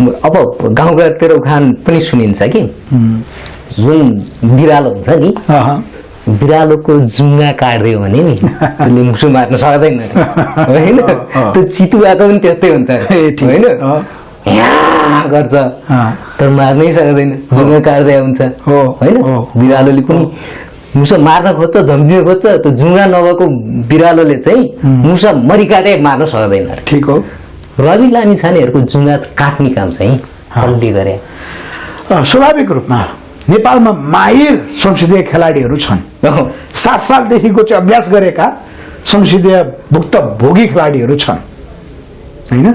अब गाउँघरतिर उखान पनि सुनिन्छ कि जुन बिरालो हुन्छ नि बिरालोको जुङ्गा काट्दियो भने नि त्यसले मुसो मार्न सक्दैन होइन त्यो चितुवाको पनि त्यस्तै हुन्छ होइन गर्छ तर मार्नै सक्दैन जुङ्गा काट्दै हुन्छ होइन बिरालोले पनि मुसा मार्न खोज्छ झम्पिन खोज्छ त्यो जुङ्गा नभएको बिरालोले चाहिँ मुसा मरिकाटे मार्न सक्दैन ठिक हो रवि लामिछानेहरूको जुङ्गा काट्ने काम चाहिँ कसले गरे स्वाभाविक रूपमा नेपालमा माहिर संसदीय खेलाडीहरू छन् 7 सालदेखिको चाहिँ अभ्यास गरेका संसदीय भुक्तभोगी खेलाडीहरू छन् हैन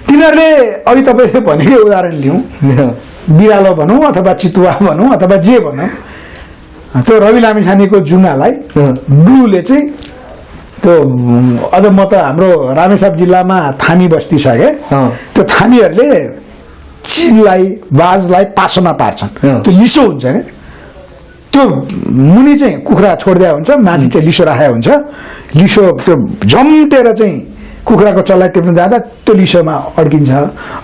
तिनीहरूले अघि तपाईँले भनेकै उदाहरण लिउँ बिरालो भनौँ अथवा चितुवा भनौँ अथवा जे भनौँ त्यो रवि लामिछानेको जुङ्गालाई डुले चाहिँ त्यो अझ म त हाम्रो रामेछाप जिल्लामा थामी बस्ती छ के त्यो थामीहरूले चिललाई बाजलाई पासोमा पार्छन् त्यो लिसो हुन्छ क्या त्यो मुनि चाहिँ कुखुरा छोडिदिया हुन्छ माथि चाहिँ लिसो राखेको हुन्छ लिसो त्यो झम्टेर चाहिँ कुखुराको चल्ला टिप्न जाँदा त्यो लिसोमा अड्किन्छ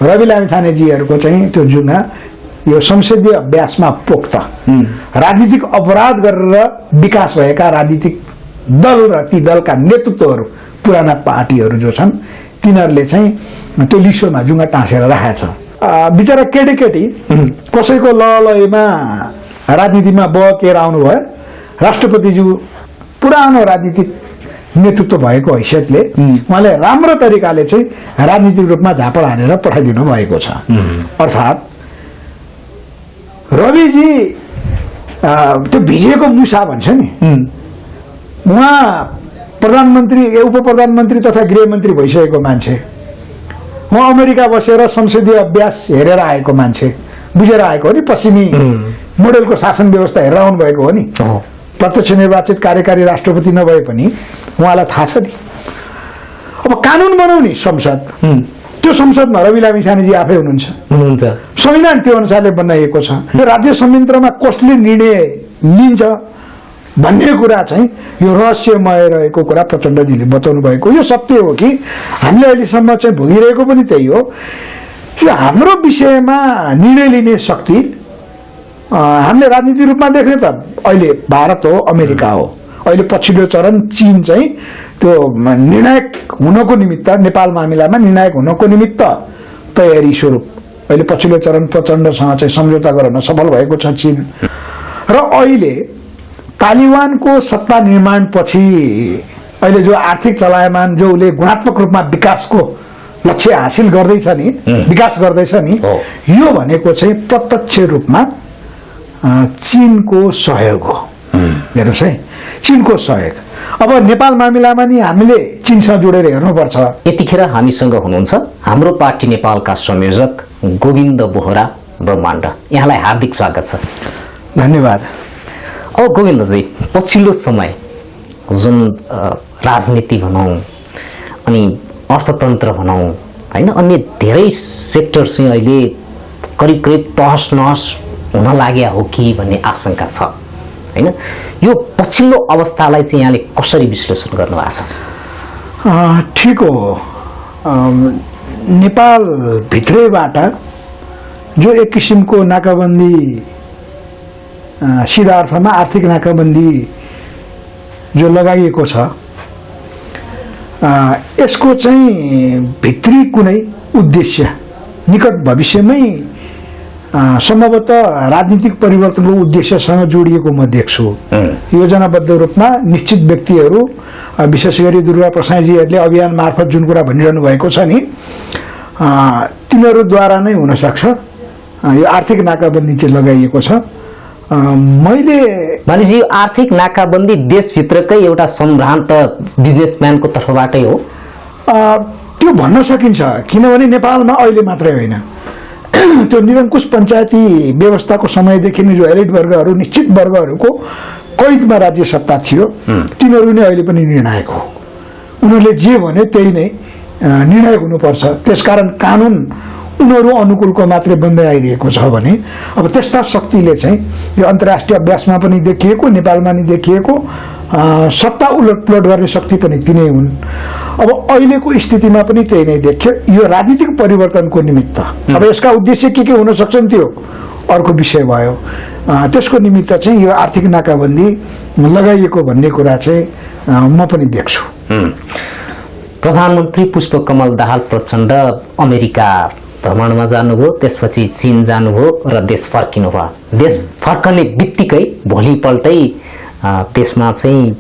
रवि लामिछानेजीहरूको चाहिँ त्यो जुङ्गा यो संसदीय अभ्यासमा पोख्त राजनीतिक अपराध गरेर विकास भएका राजनीतिक दल र ती दलका नेतृत्वहरू पुराना पार्टीहरू जो छन् तिनीहरूले चाहिँ त्यो लिसोमा जुङ्गा टाँसेर राखेको छ बिचरा केटी कसैको ललयमा राजनीतिमा बकेर आउनुभयो राष्ट्रपतिज्यू पुरानो राजनीतिक नेतृत्व भएको हैसियतले उहाँले राम्रो तरिकाले चाहिँ राजनीतिक रूपमा झापड हानेर पठाइदिनु भएको छ अर्थात् रविजी त्यो भिजेको मुसा भन्छ नि उहाँ प्रधानमन्त्री उप प्रधानमन्त्री तथा गृहमन्त्री भइसकेको मान्छे उहाँ अमेरिका बसेर संसदीय अभ्यास हेरेर आएको मान्छे बुझेर आएको हो नि पश्चिमी मोडेलको शासन व्यवस्था हेरेर आउनु भएको हो नि प्रत्यक्ष निर्वाचित कार्यकारी राष्ट्रपति नभए पनि उहाँलाई थाहा छ नि अब कानुन बनाउने संसद त्यो संसदमा रवि लामिछानेजी आफै हुनुहुन्छ संविधान त्यो अनुसारले बनाइएको छ यो राज्य संयन्त्रमा कसले निर्णय लिन्छ भन्ने कुरा चाहिँ यो रहस्यमय रहेको कुरा प्रचण्डजीले बताउनु भएको यो सत्य हो कि हामीले अहिलेसम्म चाहिँ भोगिरहेको पनि त्यही हो यो हाम्रो विषयमा निर्णय लिने शक्ति हामीले राजनीतिक रूपमा देख्ने त अहिले भारत हो अमेरिका हो अहिले पछिल्लो चरण चीन चाहिँ त्यो निर्णायक हुनको निमित्त नेपाल मामिलामा निर्णायक हुनको निमित्त तयारी स्वरूप अहिले पछिल्लो चरण प्रचण्डसँग चाहिँ सम्झौता गर्न सफल भएको छ चीन र अहिले तालिबानको सत्ता निर्माण पछि अहिले जो आर्थिक चलायमान जो उसले गुणात्मक रूपमा विकासको लक्ष्य हासिल गर्दैछ नि विकास गर्दैछ नि यो भनेको चाहिँ प्रत्यक्ष रूपमा चीनको सहयोग हो हेर्नुहोस् है चीनको सहयोग अब नेपाल मामिलामा नि हामीले चीनसँग जोडेर हेर्नुपर्छ यतिखेर हामीसँग हुनुहुन्छ हाम्रो पार्टी नेपालका संयोजक गोविन्द बोहरा ब्रह्माण्ड यहाँलाई हार्दिक स्वागत छ धन्यवाद अब गोविन्दजी पछिल्लो समय जुन राजनीति भनौँ अनि अर्थतन्त्र भनौँ होइन अन्य धेरै सेक्टर चाहिँ अहिले करिब करिब तहस नहस हुन लाग्यो हो कि भन्ने आशंका छ हैन यो पछिल्लो अवस्थालाई चाहिँ यहाँले कसरी विश्लेषण गर्नुभएको छ ठीक हो नेपाल भित्रैबाट जो एक किसिमको नाकाबन्दी सिधा अर्थमा आर्थिक नाकाबन्दी जो लगाइएको छ यसको चाहिँ भित्री कुनै उद्देश्य निकट भविष्यमै सम्भवतः राजनीतिक परिवर्तनको उद्देश्यसँग जोडिएको म देख्छु योजनाबद्ध रूपमा निश्चित व्यक्तिहरू विशेष गरी दुर्गा प्रसादजीहरूले अभियान मार्फत जुन कुरा भनिरहनु भएको छ नि तिनीहरूद्वारा नै हुन सक्छ यो आर्थिक नाकाबन्दी चाहिँ लगाइएको छ मैले भनेपछि यो आर्थिक नाकाबन्दी देशभित्रकै एउटा सम्भ्रान्त बिजनेसम्यानको तर्फबाटै हो त्यो भन्न सकिन्छ किनभने नेपालमा अहिले मात्रै होइन त्यो निरङ्कुश पञ्चायती व्यवस्थाको समयदेखि नै जो एलिट वर्गहरू निश्चित वर्गहरूको कैदमा राज्य सत्ता थियो तिनीहरू नै अहिले पनि निर्णायक हो उनीहरूले जे भने त्यही नै निर्णायक हुनुपर्छ त्यसकारण कानुन उनीहरू अनुकूलको मात्रै बन्दै आइरहेको छ भने अब त्यस्ता शक्तिले चाहिँ यो अन्तर्राष्ट्रिय अभ्यासमा पनि देखिएको, नेपालमा नि देखिएको सत्ता उलटपलट गर्ने शक्ति पनि तिनै हुन्। अब अहिलेको स्थितिमा पनि त्यही नै देखियो। यो राजनीतिक परिवर्तनको निमित्त अब यसका उद्देश्य के हुन सक्छन् त्यो अर्को विषय भयो। त्यसको निमित्त चाहिँ यो आर्थिक नाकाबन्दी लगाइएको भन्ने कुरा चाहिँ म पनि देख्छु। प्रधानमन्त्री पुष्पकमल दाहाल प्रचण्ड अमेरिका भ्रमणमा जानुभयो, त्यसपछि चीन जानुभयो र देश फर्किनुभयो। देश फर्कने बित्तिकै भोलिपल्टै देशमा चाहिँ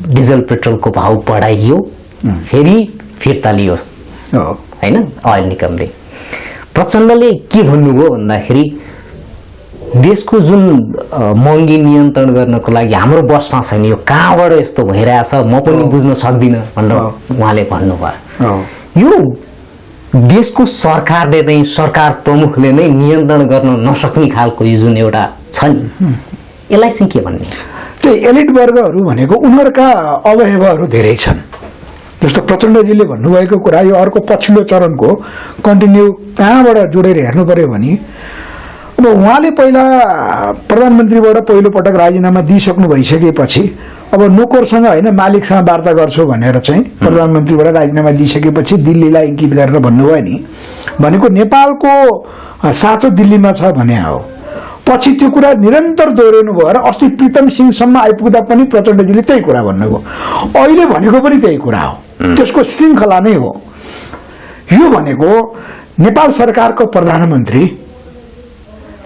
डिजल पेट्रोलको भाव बढाइयो, फेरि फिर्ता लियो हैन ओइल निगमले। प्रचण्डले के भन्नुभयो भन्दाखेरि देशको जुन महँगी नियन्त्रण गर्नको लागि हाम्रो बसमा छैन, यो कहाँबाट यस्तो भइरहेछ म पनि बुझ्न सक्दिनँ भनेर उहाँले भन्नुभयो। यो देशको सरकारले नै, सरकार प्रमुखले नै नियन्त्रण गर्न नसक्ने खालको यो जुन एउटा छ नि, यसलाई चाहिँ के भन्ने? त्यही एलिट वर्गहरू भनेको उनीहरूका अवयवहरू धेरै छन्। जस्तो प्रचण्डजीले भन्नुभएको कुरा यो अर्को पछिल्लो चरणको कन्टिन्यू कहाँबाट जोडेर हेर्नु पर्यो भने अब उहाँले पहिला प्रधानमन्त्रीबाट पहिलो पटक राजीनामा दिइसक्नु भइसकेपछि अब नोकरसँग होइन मालिकसँग वार्ता गर्छु भनेर चाहिँ प्रधानमन्त्रीबाट राजीनामा दिइसकेपछि दिल्लीलाई इङ्कित गरेर भन्नुभयो नि, भनेको नेपालको साँचो दिल्लीमा छ भने हो। पछि त्यो कुरा निरन्तर दोहोऱ्याउनु भयो र अस्ति प्रीतम सिंहसम्म आइपुग्दा पनि प्रचण्डजीले त्यही कुरा भन्नुभयो। अहिले भनेको पनि त्यही कुरा हो, त्यसको श्रृङ्खला नै हो। यो भनेको नेपाल सरकारको प्रधानमन्त्री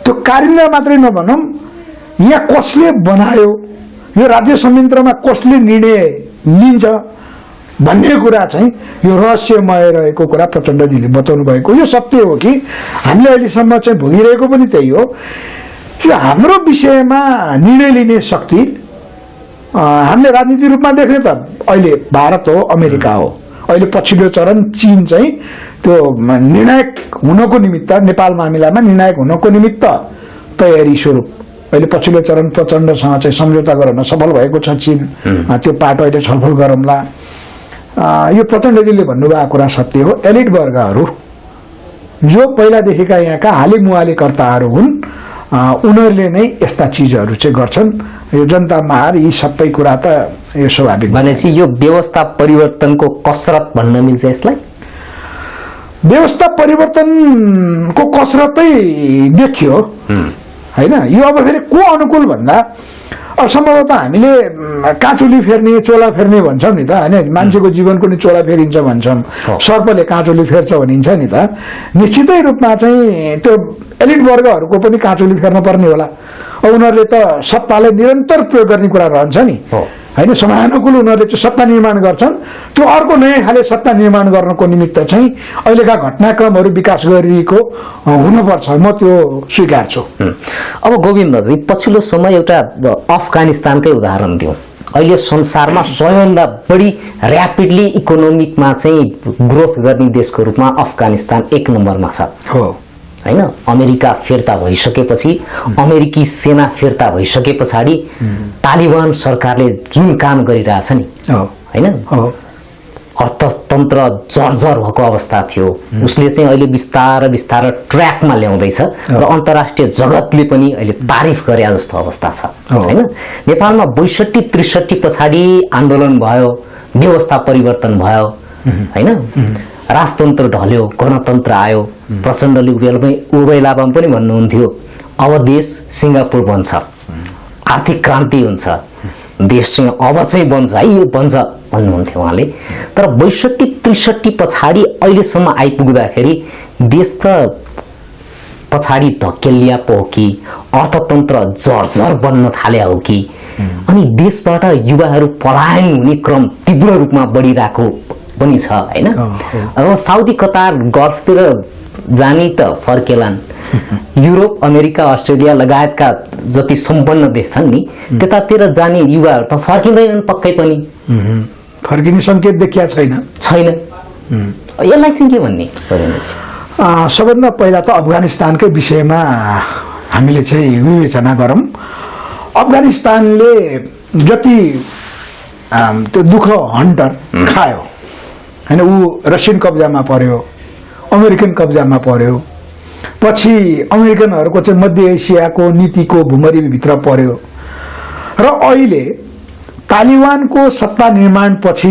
त्यो कार्यान्वयन मात्रै नभनौँ, यहाँ कसले बनायो, यो राज्य संयन्त्रमा कसले निर्णय लिन्छ भन्ने कुरा चाहिँ यो रहस्यमय रहेको कुरा प्रचण्डजीले बताउनु भएको। यो सत्य हो कि हामीले अहिलेसम्म चाहिँ भोगिरहेको पनि त्यही हो। यो हाम्रो विषयमा निर्णय लिने शक्ति हामीले राजनीतिक रूपमा देख्ने त अहिले भारत हो, अमेरिका हो। अहिले पछिल्लो चरण चीन चाहिँ त्यो निर्णायक हुनको निमित्त, नेपाल मामिलामा निर्णायक हुनको निमित्त तयारी स्वरूप अहिले पछिल्लो चरण प्रचण्डसँग चाहिँ सम्झौता गर्न सफल भएको छ चीन। त्यो पाटो अहिले छलफल गरौँला। यो प्रचण्डजीले भन्नुभएको कुरा सत्य हो। एलिट वर्गहरू जो पहिलादेखिका यहाँका हालिमुहाली कर्ताहरू हुन्, उनीहरूले नै यस्ता चिजहरू चाहिँ गर्छन्। यो जनता मार यी सबै कुरा त यो स्वाभाविक। भनेपछि यो व्यवस्था परिवर्तनको कसरत भन्न मिल्छ यसलाई? व्यवस्था परिवर्तनको कसरतै देखियो होइन। यो अब फेरि को अनुकूल भन्दा अब सम्भवतः हामीले काँचुली फेर्ने, चोला फेर्ने भन्छौँ नि त होइन। मान्छेको जीवनको नि चोला फेरिन्छ भन्छौँ, सर्पले काँचुली फेर्छ भनिन्छ नि त। निश्चितै रूपमा चाहिँ त्यो एलिट वर्गहरूको पनि काँचुली फेर्न पर्ने होला। अब उनीहरूले त सत्तालाई निरन्तर प्रयोग गर्ने कुरा रहन्छ नि होइन। समानुकूल उनीहरूले चाहिँ सत्ता निर्माण गर्छन्। त्यो अर्को नयाँ खाले सत्ता निर्माण गर्नको निमित्त चाहिँ अहिलेका घटनाक्रमहरू विकास गरिएको हुनुपर्छ, म त्यो स्वीकार्छु। अब गोविन्दजी, पछिल्लो समय एउटा अफगानिस्तानकै उदाहरण दिउँ। अहिले संसारमा सबैभन्दा बढी ऱ्यापिडली इकोनोमिकमा चाहिँ ग्रोथ गर्ने देशको रूपमा अफगानिस्तान 1 नम्बरमा छ होइन। अमेरिका फिर्ता भइसकेपछि, अमेरिकी सेना फिर्ता भइसके पछाडि तालिबान सरकारले जुन काम गरिरहेछ नि होइन, अर्थतन्त्र जर्जर भएको अवस्था थियो। उसले चाहिँ अहिले बिस्तारै बिस्तारै ट्र्याकमा ल्याउँदैछ र अन्तर्राष्ट्रिय जगतले पनि अहिले तारिफ गरे जस्तो अवस्था छ होइन। नेपालमा 62-63 पछाडि आन्दोलन भयो, व्यवस्था परिवर्तन भयो होइन, राजतन्त्र ढल्यो, गणतन्त्र आयो। प्रचण्डले उबेलामा पनि भन्नुहुन्थ्यो अब देश सिङ्गापुर बन्छ, आर्थिक क्रान्ति हुन्छ, देश चाहिँ अब चाहिँ बन्छ है, यो बन्छ भन्नुहुन्थ्यो उहाँले। तर 62-63 पछाडि अहिलेसम्म आइपुग्दाखेरि देश त पछाडि धकेलिया पो हो कि अर्थतन्त्र जर्जर बन्न थाले हो कि, अनि देशबाट युवाहरू पलायन हुने क्रम तीव्र रूपमा बढिरहेको पनि छ हैन। अब साउदी, कतार, गल्फतिर जाने त फर्केलान्। युरोप, अमेरिका, अस्ट्रेलिया लगायतका जति सम्पन्न देश छन् नि, त्यतातिर जाने युवाहरू त फर्किँदैनन् पक्कै पनि। फर्किने सङ्केत देखिया छैन। यसलाई चाहिँ के भन्ने? सबभन्दा पहिला त अफगानिस्तानकै विषयमा हामीले चाहिँ विवेचना गरौँ। अफगानिस्तानले जति त्यो दुःख हन्टर खायो होइन, ऊ रसियन कब्जामा पर्यो, अमेरिकन कब्जामा पर्यो, पछि अमेरिकनहरूको चाहिँ मध्य एसियाको नीतिको भुमरीभित्र पर्यो र अहिले तालिबानको सत्ता निर्माण पछि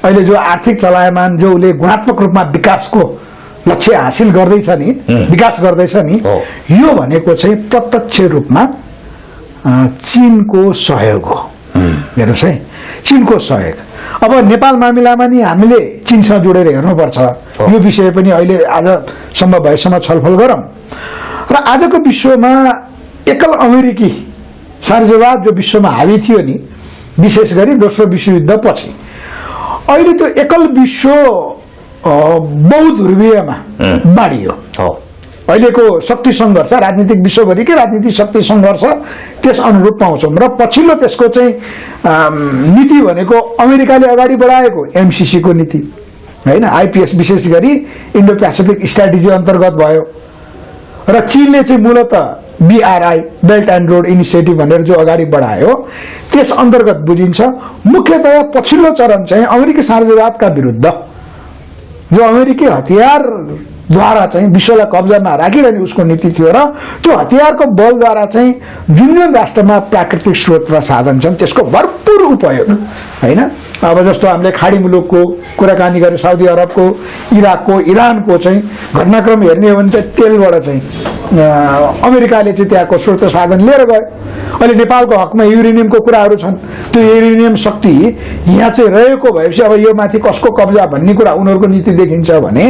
अहिले जो आर्थिक चलायमान जो उसले गुणात्मक रूपमा विकासको लक्ष्य हासिल गर्दैछ नि, विकास गर्दैछ नि, यो भनेको चाहिँ प्रत्यक्ष रूपमा चीनको सहयोग हो। हेर्नुहोस् है, चीनको सहयोग। अब नेपाल मामिलामा नि हामीले चीनसँग जोडेर हेर्नुपर्छ। यो विषय पनि अहिले आज सम्भव भएसम्म छलफल गरौँ। र आजको विश्वमा एकल अमेरिकी साम्राज्यवाद जो विश्वमा हावी थियो नि, विशेष गरी दोस्रो विश्वयुद्ध पछि, अहिले त्यो एकल विश्व बहुध्रुवीयमा बाँडियो। अहिलेको शक्ति सङ्घर्ष, राजनीतिक विश्वभरिकै राजनीतिक शक्ति सङ्घर्ष त्यस अनुरूप पाउँछौँ। र पछिल्लो त्यसको चाहिँ नीति भनेको अमेरिकाले अगाडि बढाएको एमसिसीको नीति होइन, आइपिएस विशेष गरी इन्डो पेसिफिक स्ट्राटेजी अन्तर्गत भयो। र चीनले चाहिँ मूलत BRI belt and road initiative भनेर जो अगाडि बढायो त्यस अन्तर्गत बुझिन्छ। मुख्यतया पछिल्लो चरण चाहिँ अमेरिकी साम्राज्यवादका विरुद्ध जो अमेरिकी हतियारद्वारा चाहिँ विश्वलाई कब्जामा राखिरहने उसको नीति थियो र त्यो हतियारको बलद्वारा चाहिँ जुन जुन राष्ट्रमा प्राकृतिक स्रोत र साधन छन् त्यसको भरपुर उपयोग होइन। अब जस्तो हामीले खाडी मुलुकको कुराकानी गरे, साउदी अरबको, इराकको, इरानको चाहिँ घटनाक्रम हेर्ने हो भने चाहिँ तेलबाट चाहिँ अमेरिकाले चाहिँ त्यहाँको स्रोत साधन लिएर गयो। अहिले नेपालको हकमा युरेनियमको कुराहरू छन्। त्यो युरेनियम शक्ति यहाँ चाहिँ रहेको भएपछि अब यो माथि कसको कब्जा भन्ने कुरा उनीहरूको नीति देखिन्छ भने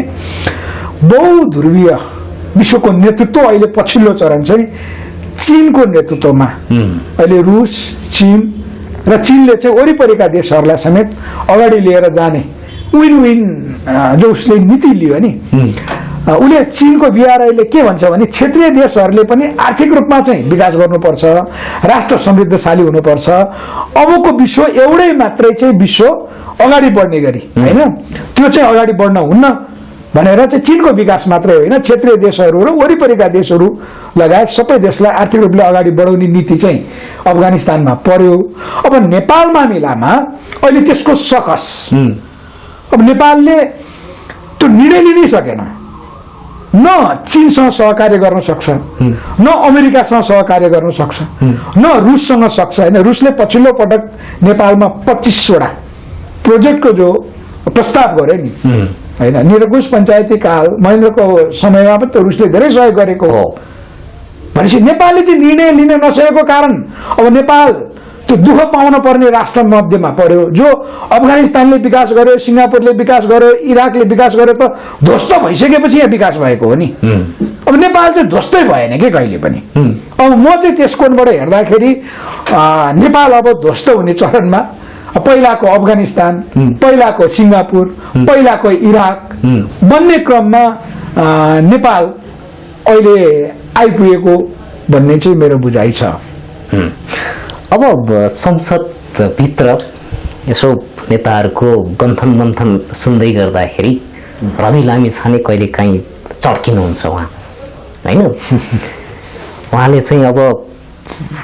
बहुध्रुवीय विश्वको नेतृत्व अहिले पछिल्लो चरण चाहिँ चीनको नेतृत्वमा अहिले रुस, चीन र चीनले चाहिँ वरिपरिका देशहरूलाई समेत अगाडि लिएर जाने विन विन जो उसले नीति लियो नि, उसले चीनको BRIले के भन्छ भने क्षेत्रीय देशहरूले पनि आर्थिक रूपमा चाहिँ विकास गर्नुपर्छ, राष्ट्र समृद्धशाली हुनुपर्छ, अबको विश्व एउटै मात्रै चाहिँ विश्व अगाडि बढ्ने गरी होइन, त्यो चाहिँ अगाडि बढ्न हुन्न भनेर चाहिँ चीनको विकास मात्रै होइन क्षेत्रीय देशहरू र वरिपरिका देशहरू लगायत सबै देशलाई आर्थिक रूपले अगाडि बढाउने नीति चाहिँ अफगानिस्तानमा पर्यो। अब नेपाल मामिलामा अहिले त्यसको सकस, अब नेपालले त्यो निर्णय लिनै सकेन। न चीनसँग सहकार्य गर्न सक्छ, न अमेरिकासँग सहकार्य गर्न सक्छ, न रुससँग सक्छ होइन। रुसले पछिल्लो पटक नेपालमा 25वटा प्रोजेक्टको जो प्रस्ताव गर्यो नि होइन, निरङ्कुश पञ्चायती काल महेन्द्रको समयमा पनि त रुसले धेरै सहयोग गरेको हो। भनेपछि नेपालले चाहिँ निर्णय लिन नसकेको कारण अब नेपाल त्यो दुःख पाउन पर्ने राष्ट्र मध्येमा पर्यो। जो अफगानिस्तानले विकास गर्यो, सिङ्गापुरले विकास गर्यो, इराकले विकास गर्यो त ध्वस्त भइसकेपछि यहाँ विकास भएको हो नि। अब नेपाल चाहिँ ध्वस्तै भएन कि कहिले पनि। अब म चाहिँ त्यस कोणबाट हेर्दाखेरि नेपाल अब ध्वस्त हुने चरणमा, पहिलाको अफगानिस्तान, पहिलाको सिङ्गापुर, पहिलाको इराक बन्ने क्रममा नेपाल अहिले आइपुगेको भन्ने चाहिँ मेरो बुझाइ छ। अब संसदभित्र यसो नेताहरूको गन्थन मन्थन सुन्दै गर्दाखेरि रवि लामिछाने कहिले काहीँ चड्किनुहुन्छ उहाँ होइन। उहाँले चाहिँ अब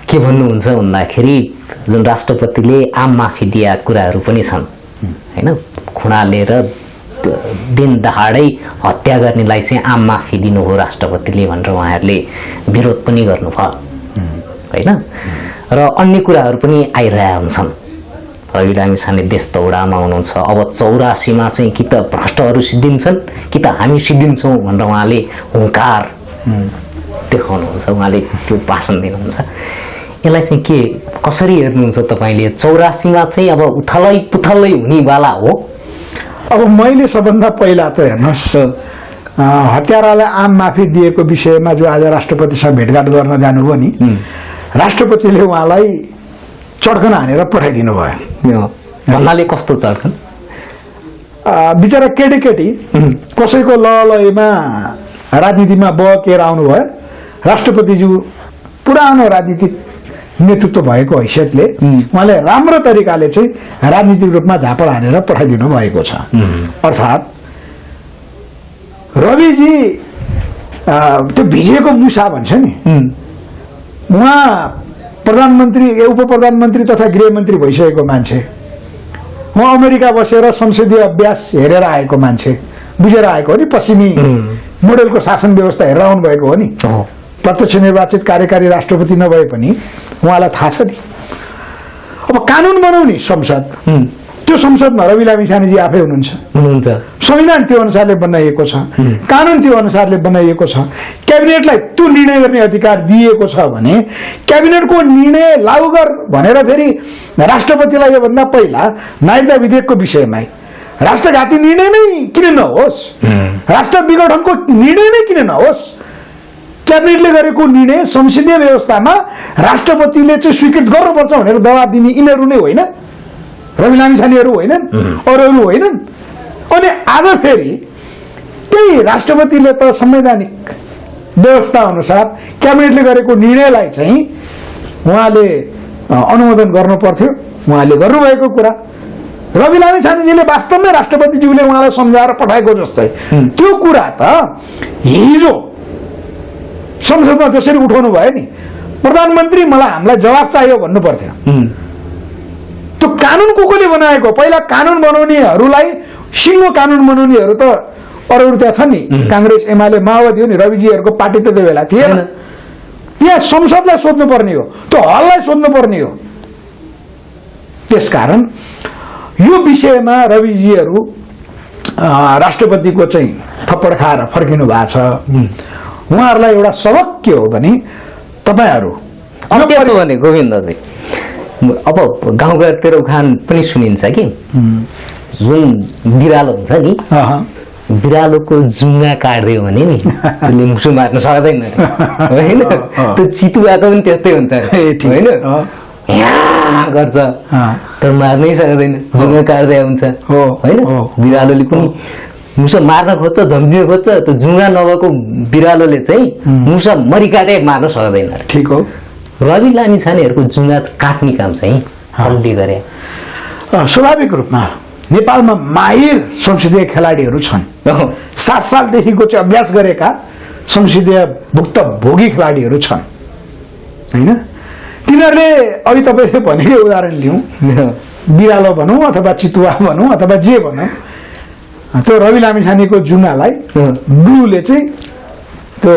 के भन्नुहुन्छ भन्दाखेरि जुन राष्ट्रपतिले आम माफी दिएका कुराहरू पनि छन् होइन, खुणालेर दिन दहाडै हत्या गर्नेलाई चाहिँ आम माफी दिनु हो राष्ट्रपतिले भनेर उहाँहरूले विरोध पनि गर्नुभयो होइन। र अन्य कुराहरू पनि आइरहेका हुन्छन्। रवि लामिछाने देश दौडामा हुनुहुन्छ। अब 84मा चाहिँ कि त भ्रष्टहरू सिद्धिन्छन् कि त हामी सिद्धिन्छौँ भनेर उहाँले हुङ्कार देखाउनुहुन्छ, उहाँले त्यो भाषण दिनुहुन्छ। यसलाई चाहिँ के कसरी हेर्नुहुन्छ तपाईँले? 84मा चाहिँ अब उथलै पुथलै हुनेवाला हो। अब मैले सबभन्दा पहिला त हेर्नुहोस्, हत्यारालाई आम माफी दिएको विषयमा जो आज राष्ट्रपतिसँग भेटघाट गर्न जानुभयो नि, राष्ट्रपतिले उहाँलाई चड्कन हानेर पठाइदिनु भयो। भन्नाले कस्तो चड्कन? बिचरा केटी कसैको लयमा राजनीतिमा बकेर आउनुभयो। राष्ट्रपतिज्यू पुरानो राजनीतिक नेतृत्व भएको हैसियतले उहाँले राम्रो तरिकाले चाहिँ राजनीतिक रूपमा झापड हानेर पठाइदिनु भएको छ। अर्थात् रविजी त्यो भिजेको मुसा भन्छ नि, उहाँ प्रधानमन्त्री, उप प्रधानमन्त्री तथा गृहमन्त्री भइसकेको मान्छे, उहाँ अमेरिका बसेर संसदीय अभ्यास हेरेर आएको मान्छे, बुझेर आएको हो नि, पश्चिमी मोडेलको शासन व्यवस्था हेरेर आउनु भएको हो नि। प्रत्यक्ष निर्वाचित कार्यकारी राष्ट्रपति नभए पनि उहाँलाई थाहा छ नि। अब कानुन बनाउने संसद, त्यो संसदमा रवि लामिछानेजी आफै हुनुहुन्छ। संविधान त्यो अनुसारले बनाइएको छ, कानुन त्यो अनुसारले बनाइएको छ। क्याबिनेटलाई त्यो निर्णय गर्ने अधिकार दिएको छ भने क्याबिनेटको निर्णय लागू गर भनेर फेरि राष्ट्रपतिलाई योभन्दा पहिला नागरिकता विधेयकको विषयमा राष्ट्रघाती निर्णय नै किन नहोस्, राष्ट्र विघटनको निर्णय नै किन नहोस्, क्याबिनेटले गरेको निर्णय संसदीय व्यवस्थामा राष्ट्रपतिले चाहिँ स्वीकृत गर्नुपर्छ भनेर दबाब दिने यिनीहरू नै होइन, रवि लामिछानेहरू होइनन्, अरूहरू होइनन्। अनि आज फेरि त्यही राष्ट्रपतिले त संवैधानिक व्यवस्था अनुसार क्याबिनेटले गरेको निर्णयलाई चाहिँ उहाँले अनुमोदन गर्नु पर्थ्यो, उहाँले गर्नुभएको कुरा। रवि लामिछानेजीले वास्तवमै राष्ट्रपतिज्यूले उहाँलाई सम्झाएर पठाएको जस्तै त्यो कुरा त हिजो संसदमा जसरी उठाउनु भयो नि, प्रधानमन्त्री हामीलाई जवाब चाहियो भन्नु पर्थ्यो। त्यो कानुन कसले बनाएको? पहिला कानुन बनाउनेहरूलाई, सिङ्गो कानुन बनाउनेहरू त अरूहरू त्यहाँ छन् नि, काङ्ग्रेस एमाले माओवादी हो नि, रविजीहरूको पार्टी त त्यो बेला थिएन। त्यहाँ संसदलाई सोध्नु पर्ने हो, त्यो हललाई सोध्नु पर्ने हो। त्यसकारण यो विषयमा रविजीहरू राष्ट्रपतिको चाहिँ थप्पड खाएर फर्किनु भएको छ। उहाँहरूलाई एउटा सबक के हो भने तपाईहरू अब त्यसो भने गोविन्दजी, अब गाउँघरतिर उखान पनि सुनिन्छ कि जुन बिरालो हुन्छ नि, बिरालोको जुङ्गा काट्दियो भने नि त्यसले मुसु मार्न सक्दैन होइन। त्यो चितुवाको पनि त्यस्तै हुन्छ होइन, गर्छ तर मार्नै सक्दैन, जुङ्गा काट्दै हुन्छ होइन। बिरालोले पनि मुसा मार्न खोज्छ, झम्किन खोज्छ, त्यो जुङ्गा नभएको बिरालोले चाहिँ मुसा मरिकाटे मार्न सक्दैन। ठिक हो। रवि लामिछानेहरूको जुङ्गा काट्ने काम चाहिँ कसले गरे? स्वाभाविक रूपमा नेपालमा माहिर संसदीय खेलाडीहरू छन्। 7 सालदेखिको चाहिँ अभ्यास गरेका संसदीय भुक्तभोगी खेलाडीहरू छन् होइन। तिनीहरूले अघि तपाईँले भनेकै उदाहरण लिउँ, बिरालो भनौँ अथवा चितुवा भनौँ अथवा जे भनौँ, त्यो रवि लामिछानेको जुङ्गालाई ब्लूले चाहिँ त्यो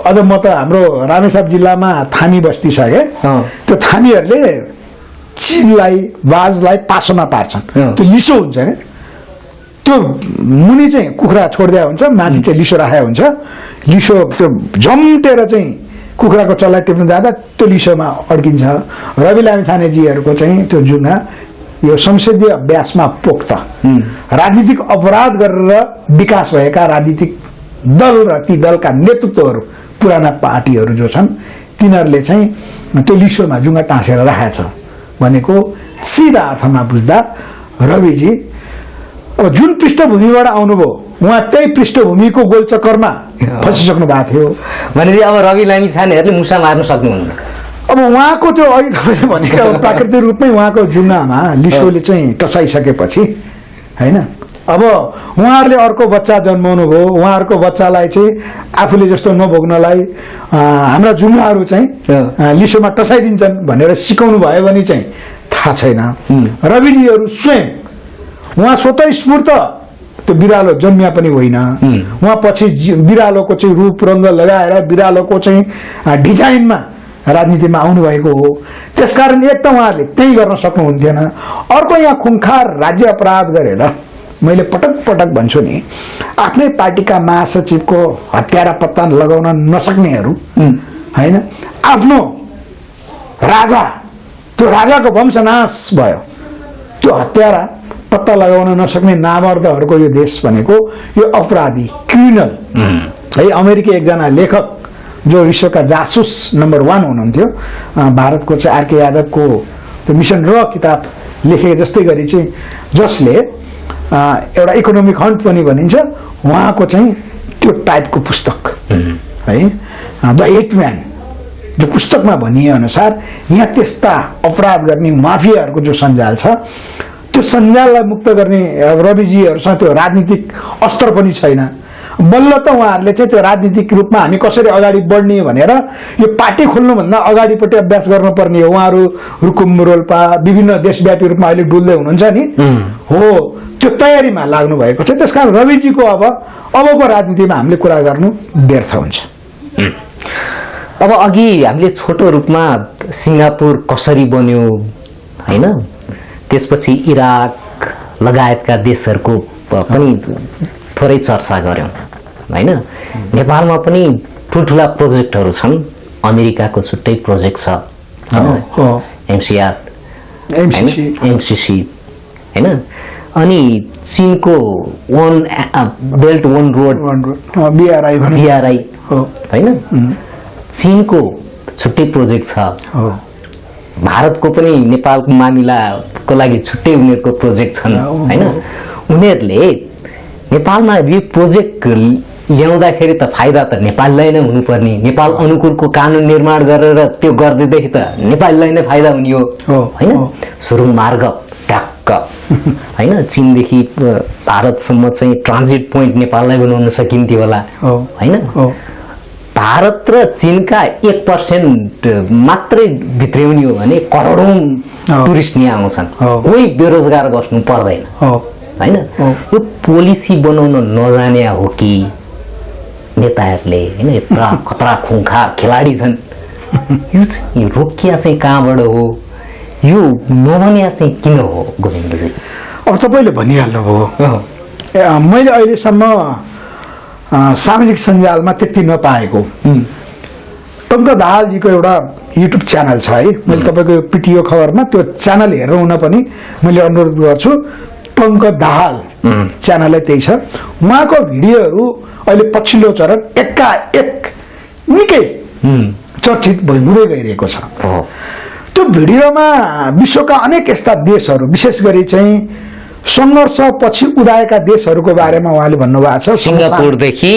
अझ म त हाम्रो रामेछाप जिल्लामा थामी बस्ती छ क्या, त्यो थामीहरूले चिललाई बाजलाई पासोमा पार्छन्। त्यो लिसो हुन्छ क्या, त्यो मुनि चाहिँ कुखुरा छोडिदिया हुन्छ, माथि चाहिँ लिसो राखेको हुन्छ। लिसो त्यो झम्टेर चाहिँ कुखुराको चल्ला टिप्नु जाँदा त्यो लिसोमा अड्किन्छ। रवि लामिछानेजीहरूको चाहिँ त्यो जुङ्गा यो संसदीय अभ्यासमा पोख्छ। राजनीतिक अपराध गरेर विकास भएका राजनीतिक दल र ती दलका नेतृत्वहरू, पुराना पार्टीहरू जो छन्, तिनीहरूले चाहिँ त्यो लिसोमा जुङ्गा टाँसेर राखेको छ भनेको सिधा अर्थमा बुझ्दा रविजी अब जुन पृष्ठभूमिबाट आउनुभयो उहाँ त्यही पृष्ठभूमिको गोलचक्करमा फसिसक्नु भएको थियो भनेपछि अब रवि लामिछानेहरूले मुसा मार्न सक्नुहुन्न। अब उहाँको त्यो अघि तपाईँले भनेको प्राकृतिक रूपमै उहाँको जुङ्गामा लिसोले चाहिँ टसाइसकेपछि होइन, अब उहाँहरूले अर्को बच्चा जन्माउनु भयो, उहाँहरूको बच्चालाई चाहिँ आफूले जस्तो नभोग्नलाई हाम्रा जुङ्गाहरू चाहिँ लिसोमा टसाइदिन्छन् भनेर सिकाउनु भयो भने चाहिँ थाहा छैन। रविजीहरू स्वयं उहाँ स्वतः स्फूर्त त्यो बिरालो जन्मिया पनि होइन, उहाँ पछि बिरालोको चाहिँ रूप रङ्ग लगाएर बिरालोको चाहिँ डिजाइनमा राजनीतिमा आउनुभएको हो। त्यसकारण एक त उहाँहरूले त्यही गर्न सक्नुहुन्थेन, अर्को यहाँ खुङ्खार राज्य अपराध गरेर मैले पटक पटक भन्छु नि, आफ्नै पार्टीका महासचिवको हत्यारा पत्ता लगाउन नसक्नेहरू होइन, आफ्नो राजा, त्यो राजाको वंशनाश भयो, त्यो हत्यारा पत्ता लगाउन नसक्ने नामर्दहरूको यो देश भनेको यो अपराधी क्रिमिनल है। अमेरिकी एकजना लेखक जो विश्वका जासुस नम्बर 1 हुनुहुन्थ्यो, भारतको चाहिँ आरके यादवको त्यो मिसन र किताब लेखेको जस्तै गरी चाहिँ, जसले एउटा इकोनोमिक हन्ट पनि भनिन्छ, उहाँको चाहिँ त्यो टाइपको पुस्तक है, द हिटम्यान, जो पुस्तकमा भनिए अनुसार यहाँ त्यस्ता अपराध गर्ने माफियाहरूको जो सञ्जाल छ, त्यो सञ्जाललाई मुक्त गर्ने रविजीहरूसँग त्यो राजनीतिक अस्त्र पनि छैन। बल्ल त उहाँहरूले चाहिँ त्यो राजनीतिक रूपमा हामी कसरी अगाडि बढ्ने भनेर यो पार्टी खोल्नुभन्दा अगाडिपट्टि अभ्यास गर्नुपर्ने हो। उहाँहरू रुकुम रोल्पा विभिन्न देशव्यापी रूपमा अहिले डुल्दै हुनुहुन्छ नि, हो त्यो तयारीमा लाग्नु भएको छ। त्यसकारण रविजीको अबको राजनीतिमा हामीले कुरा गर्नु व्यर्थ हुन्छ। अब अघि हामीले छोटो रूपमा सिङ्गापुर कसरी बन्यो हैन, त्यसपछि इराक लगायतका देशहरूको पनि थोरै चर्चा गर्यौं हैन। नेपालमा पनि ठुल्ठुला प्रोजेक्टहरू छन्, अमेरिकाको छुट्टै प्रोजेक्ट छ एमसीसी हैन, अनि चीनको वन बेल्ट वन रोड बीआरआई हैन, चीनको छुट्टै प्रोजेक्ट छ। भारतको पनि नेपालको मामिलाको लागि छुट्टै उनीहरूको प्रोजेक्ट छन् हैन। उनीहरूले नेपालमा यो प्रोजेक्ट ल्याउँदाखेरि त फाइदा त नेपाललाई नै हुनुपर्ने, नेपाल अनुकूलको कानुन निर्माण गरेर त्यो गर्दैदेखि त नेपाललाई नै फाइदा हुने हो हैन। सुरुङ मार्ग ट्याक्क हैन, चीनदेखि भारतसम्म चाहिँ ट्रान्जिट पोइन्ट नेपाललाई बनाउन सकिन्थ्यो होला हैन। भारत र चीनका 1% मात्रै भित्र्याउने हो भने करोडौं टुरिस्ट यहाँ आउँछन्, कोही बेरोजगार बस्नु पर्दैन हैन। यो पोलिसी बनाउन नजाने हो कि नेताहरूले हैन, यत्रा खतरा खुङखा खेलाडी छन्, यो चाहिँ रोकिया चाहिँ कहाँबाट हो, यो नभनिया चाहिँ किन हो गोविन्दजी? अब तपाईँले भनिहाल्नु भयो। मैले अहिलेसम्म सामाजिक सञ्जालमा त्यति नपाएको टङ्क दाहालजीको एउटा युट्युब च्यानल छ है, मैले तपाईँको पिटिओ खबरमा त्यो च्यानल हेर्नु हुन पनि मैले अनुरोध गर्छु। टङ्क दाहाल च्यानलै त्यही छ। उहाँको भिडियोहरू अहिले पछिल्लो चरण एकाएक निकै चर्चित हुँदै गइरहेको छ। त्यो भिडियोमा विश्वका अनेक यस्ता देशहरू, विशेष गरी चाहिँ संघर्ष पछि उदाएका देशहरूको बारेमा उहाँले भन्नुभएको छ। सिङ्गापुरदेखि